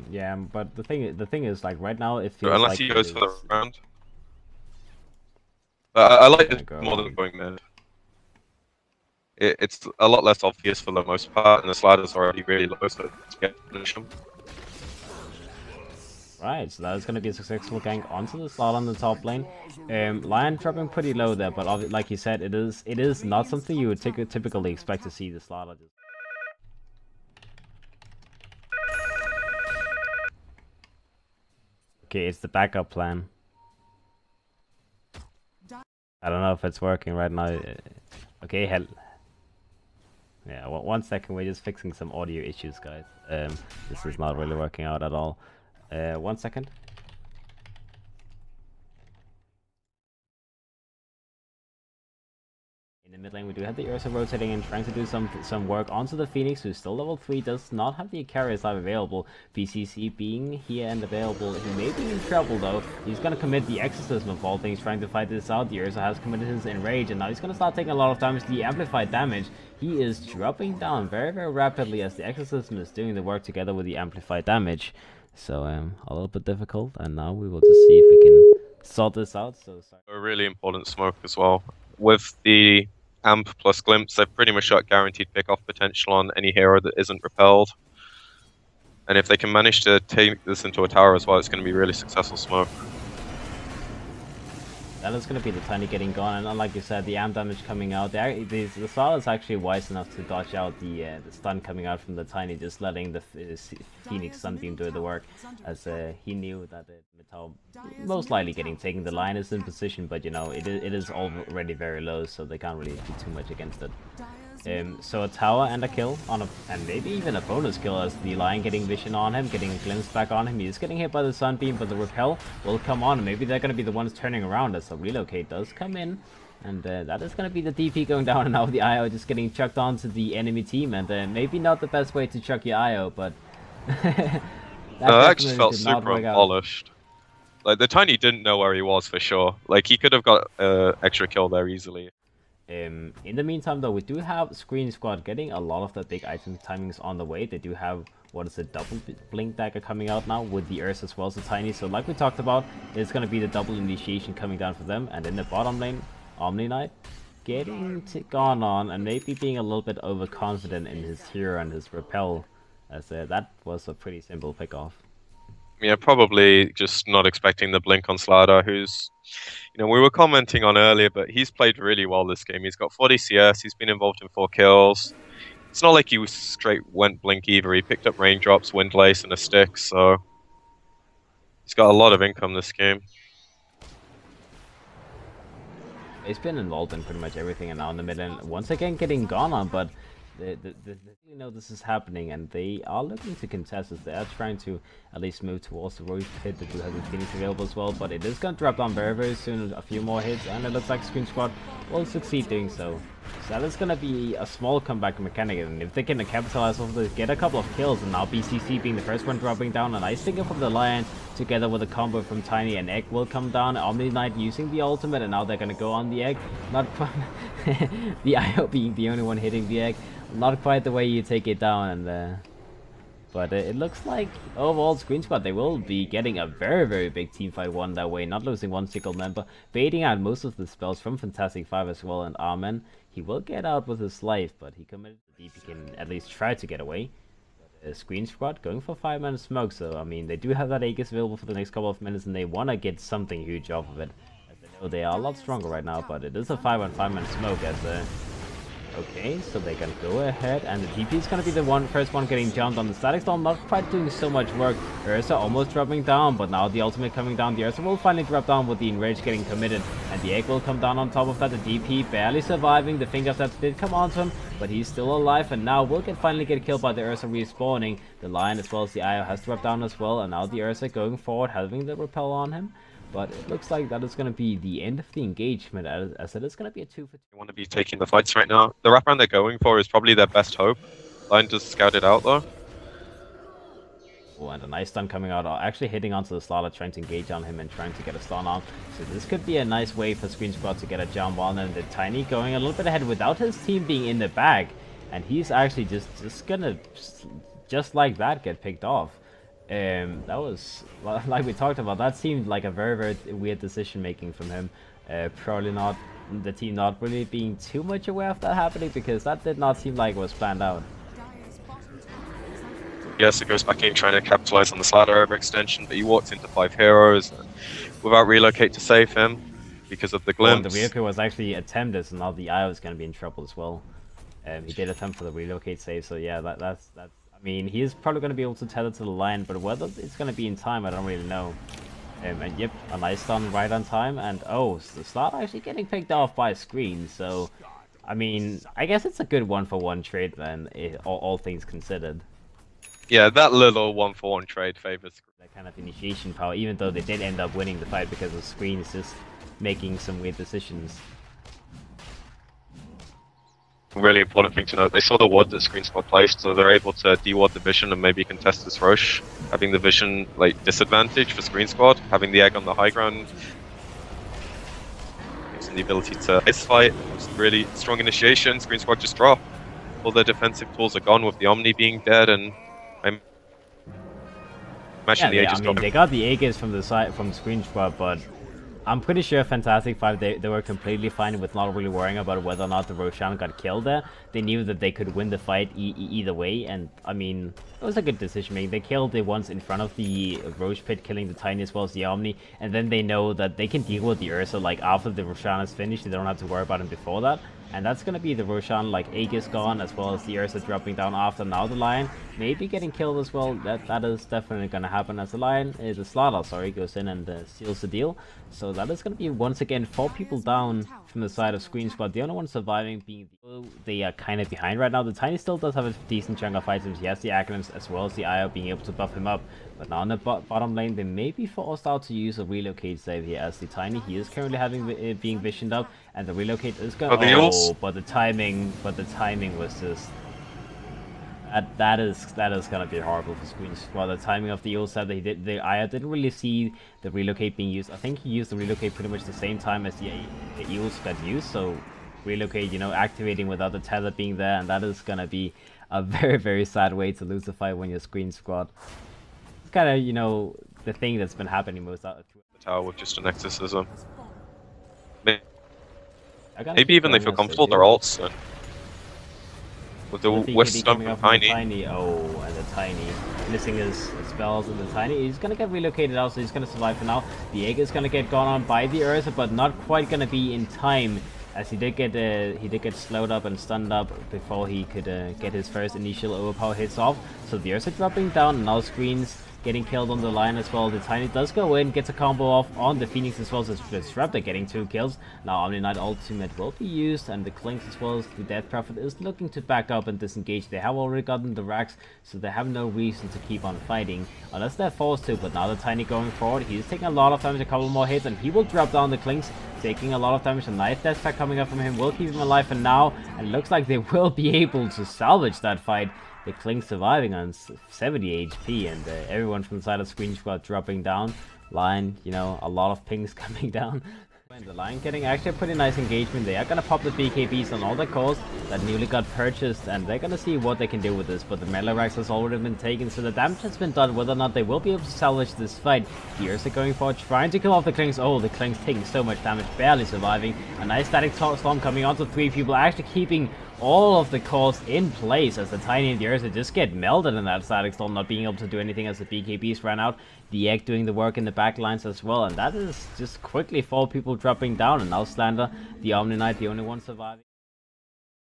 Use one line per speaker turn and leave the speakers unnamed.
Yeah, but the thing is, like right now, it
But
feels
unless
like
he
it
goes
is.
for the round. I
He's
like
gonna
this
go
more than
around.
going mid. It's a lot less obvious for the most part, and the slider's already really low, so it's get punish him.
Right, so that is going to be a successful gank onto the slot on the top lane. Lion dropping pretty low there, but like you said, it is not something you would typically expect to see the slot. Okay, it's the backup plan. I don't know if it's working right now. Okay, hell. Yeah, 1 second, we're just fixing some audio issues, guys. This is not really working out at all. 1 second. In the mid lane, we do have the Ursa rotating and trying to do some work onto the Phoenix, who's still level 3, does not have the carrier side available. BCC being here and available, he may be in trouble though. He's gonna commit the Exorcism of all things, trying to fight this out. The Ursa has committed his Enrage, and now he's gonna start taking a lot of damage. The amplified damage, he is dropping down very, very rapidly as the Exorcism is doing the work together with the amplified damage. So, a little bit difficult, and now we will just see if we can sort this out. So, sorry.
A really important smoke as well. With the amp plus glimpse, they've pretty much got guaranteed pick-off potential on any hero that isn't repelled. And if they can manage to take this into a tower as well, it's going to be really successful smoke.
That is going to be the Tiny getting gone, and like you said, the amp damage coming out. The Sala is actually wise enough to dodge out the stun coming out from the Tiny, just letting the Phoenix Sunbeam do the work, as he knew that Metal most likely getting taken. The line is in position, but you know, it is already very low, so they can't really do too much against it. So a tower and a kill on and maybe even a bonus kill as the Lion getting vision on him, getting a glimpse back on him. He is getting hit by the Sunbeam, but the repel will come on, and maybe they're going to be the ones turning around as the relocate does come in. And that is going to be the DP going down, and now the IO just getting chucked onto the enemy team, and maybe not the best way to chuck your IO, but
That just felt super unpolished. Like, the Tiny didn't know where he was for sure. Like, he could have got extra kill there easily.
In the meantime, though, we do have Screen Squad getting a lot of the big item timings on the way. They do have, what is it, double Blink Dagger coming out now with the Ursa as well as the Tiny. So like we talked about, it's going to be the double initiation coming down for them. And in the bottom lane, Omni Knight getting gone on and maybe being a little bit overconfident in his hero and his repel, as that was a pretty simple pick off.
Yeah, probably just not expecting the blink on Slider, who's, you know, we were commenting on earlier, but he's played really well this game. He's got 40 CS, he's been involved in 4 kills. It's not like he was straight went blink either. He picked up raindrops, windlace, and a stick, so he's got a lot of income this game.
He's been involved in pretty much everything, and now in the mid lane, once again getting gone on, but you know this is happening, and they are looking to contest as they are trying to at least move towards the Royal Pit. They do have the Phoenix available as well, but it is going to drop down very, very soon. A few more hits, and it looks like Screen Squad will succeed doing so. So that is going to be a small comeback mechanic, and if they can capitalize off this, get a couple of kills, and now BCC being the first one dropping down, a nice stinger from the Lion together with a combo from Tiny, and Egg will come down. Omni Knight using the ultimate, and now they're going to go on the Egg. Not the IO being the only one hitting the Egg. Not quite the way you take it down, and but it looks like overall Screen Squad, they will be getting a very, very big teamfight won that way, not losing one single member, baiting out most of the spells from Fantastic.Five as well, and Armen, he will get out with his life, but he committed the deep, he can at least try to get away. Screen Squad going for 5-man smoke, so I mean, they do have that Aegis available for the next couple of minutes, and they want to get something huge off of it. As they know they are a lot stronger right now, but it is a 5-on-5-man smoke as okay, so they can go ahead, and the TP is going to be the first one getting jumped on. The Static Storm not quite doing so much work. Ursa almost dropping down, but now the ultimate coming down. The Ursa will finally drop down with the Enrage getting committed, and the Egg will come down on top of that. The DP barely surviving. The Finger Steps did come onto him, but he's still alive, and now will finally get killed by the Ursa respawning. The Lion as well as the IO has dropped down as well, and now the Ursa going forward, having the repel on him. But it looks like that is going to be the end of the engagement, as it is going to be a 2-for-2.
They want to be taking the fights right now. The wraparound they're going for is probably their best hope. Lion just scouted out though.
Oh, and a nice stun coming out, actually hitting onto the Slaughter, trying to engage on him and trying to get a stun on. So this could be a nice way for Screen Squad to get a jump on, and the Tiny going a little bit ahead without his team being in the bag. And he's actually just gonna, just like that, get picked off. That was, like we talked about, that seemed like a very, very weird decision making from him. Probably not, the team not really being too much aware of that happening, because that did not seem like it was planned out.
Yes, it goes back in trying to capitalize on the Slider overextension, but he walks into 5 heroes without relocate to save him because of the glimpse.
The relocate was actually attempted, so now the IO is going to be in trouble as well. He did attempt for the relocate save, so yeah, that's. I mean, he is probably going to be able to tether to the line, but whether it's going to be in time, I don't really know. And yep, a nice stun right on time, and oh, the start actually getting picked off by sQreen's, so I mean, I guess it's a good 1-for-1 trade then, all things considered.
Yeah, that little 1-for-1 trade favors
that kind of initiation power, even though they did end up winning the fight because of sQreen's just making some weird decisions.
Really important thing to note, they saw the ward that sQreen's got placed, so they're able to de-ward the vision and maybe contest this rush. Having the vision like disadvantage for sQreen squad, having the egg on the high ground gives them the ability to ice fight. It's really strong initiation. sQreen squad just drop. All their defensive tools are gone with the Omni being dead, and I'm
yeah, I mean, they got the Aegis from the side from sQreen squad, but I'm pretty sure Fantastic.Five, they were completely fine with not really worrying about whether or not the Roshan got killed there. They knew that they could win the fight either way, and I mean, it was a good decision making. They killed the ones in front of the Roche pit, killing the Tiny as well as the Omni, and then they know that they can deal with the Ursa, like after the Roshan is finished, they don't have to worry about him before that. And that's gonna be the Roshan, like Aegis gone, as well as the Ursa dropping down after. Now the Lion maybe getting killed as well. That is definitely gonna happen as the Lion, the Slaughter, sorry, goes in and seals the deal. So that is gonna be once again 4 people down from the side of sQreen squad. The only one surviving being they are kind of behind right now. The Tiny still does have a decent chunk of items. He has the Acronyms as well as the IO being able to buff him up. But now in the bottom lane, they may be forced out to use a relocate save here, as the Tiny, he is currently having being visioned up, and the relocate is going. Oh, but the timing was just. That is gonna be horrible for sQreen squad. The timing of the ult set that he did, I didn't really see the relocate being used. I think he used the relocate pretty much the same time as the ults got used. So relocate, you know, activating without the tether being there, and that is gonna be a very, very sad way to lose a fight when you're sQreen squad. It's kind of, you know, the thing that's been happening most out of
the tower with just an exorcism. Maybe even they feel comfortable their ults. With the West Stump and
Tiny. Oh, and the Tiny missing his spells, and the Tiny, he's gonna get relocated out, so he's gonna survive for now. The egg is gonna get gone on by the Ursa, but not quite gonna be in time, as he did get slowed up and stunned up before he could get his first initial overpower hits off. So the Ursa dropping down, and now sQreen's getting killed on the line as well. The Tiny does go in, gets a combo off on the Phoenix as well as Disruptor, getting 2 kills. Now Omni Knight ultimate will be used, and the Clinks as well as the Death Prophet is looking to back up and disengage. They have already gotten the racks, so they have no reason to keep on fighting, unless they're forced to. But now the Tiny going forward, he's taking a lot of damage, a couple more hits, and he will drop down the Clinks, taking a lot of damage. A nice death pack coming up from him will keep him alive for now, and it looks like they will be able to salvage that fight. The Clink surviving on 70 HP, and everyone from the side of sQreen squad dropping down. Lion, you know, a lot of pings coming down. And the Lion getting actually a pretty nice engagement. They are gonna pop the BKBs on all the cores that newly got purchased, and they're gonna see what they can do with this. But the melee racks has already been taken, so the damage has been done. Whether or not they will be able to salvage this fight, the Ursa going forward, trying to kill off the Clinks. Oh, the Clinks taking so much damage, barely surviving. A nice static storm coming onto 3 people, actually keeping all of the cores in place, as the Tiny and the Ursa just get melted in that static storm, not being able to do anything as the BKBs ran out. The Egg doing the work in the back lines as well, and that is just quickly 4 people dropping down, and now Slander, the Omni Knight, the only one surviving.